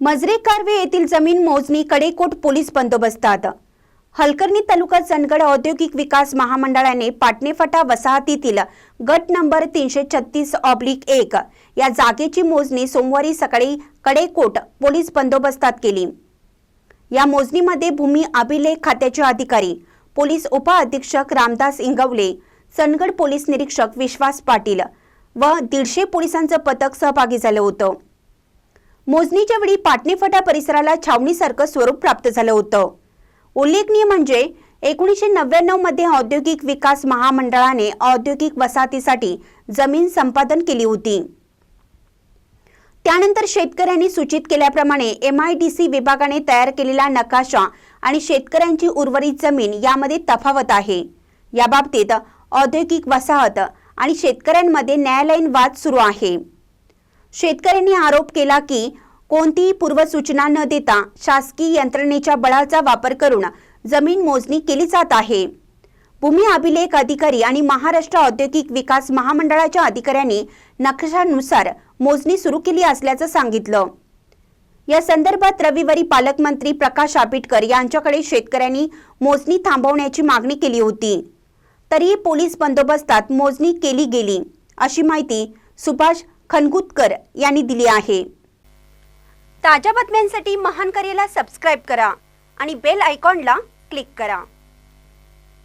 मजरे कारवे येथील जमीन मोजणी कडेकोट पोलीस बंदोबस्तात। हलकर्णी तालुका चंदगड औद्योगिक विकास महामंडळाने पाटणेफाटा वसाहतीतील गट नंबर 336/1 या जागेची मोजणी सोमवारी सकाळी कडेकोट पोलीस बंदोबस्तात केली। या मोजणीमध्ये भूमी अभिलेख खात्याचे अधिकारी, पोलीस उपअधीक्षक रामदास इंगवले, चंदगड पोलीस निरीक्षक विश्वास पाटील व 150 पोलिसांचे पथक सहभागी झाले होते। मोजणीच्या वेळी पाटणेफाटा परिसराला छावणीसारखं स्वरूप प्राप्त झालं होतं। उल्लेखनीय म्हणजे 1999 मध्ये औद्योगिक विकास महामंडळाने औद्योगिक वसाहतीसाठी जमीन संपादन केली होती। त्यानंतर शेतकऱ्यांनी सूचित केल्याप्रमाणे MIDC विभागाने तयार केलेला नकाशा आणि शेतकऱ्यांची उर्वरित जमीन यामध्ये तफावत आहे। या बाबतीत औद्योगिक वसाहत आणि शेतकऱ्यांमध्ये न्यायालयीन वाद सुरू आहे। शेतकऱ्यांनी आरोप केला की कोणतीही पूर्वसूचना न देता शासकीय यंत्रणेच्या बळाचा वापर करून जमीन मोजणी केली जात आहे। भूमी अभिलेख अधिकारी आणि महाराष्ट्र औद्योगिक विकास महामंडळाच्या अधिकाऱ्यांनी नकाशानुसार मोजणी सुरू केली असल्याचं सांगितलं। या संदर्भात रविवारी पालकमंत्री प्रकाश आंबेडकर यांच्याकडे शेतकऱ्यांनी मोजणी थांबवण्याची मागणी केली होती। तरीही पोलीस बंदोबस्तात मोजणी केली गेली अशी माहिती सुभाष खनगुतकर यांनी दिली आहे। ताज्या बातम्यांसाठी महान करेला सबस्क्राइब करा आणि बेल आयकॉनला क्लिक करा।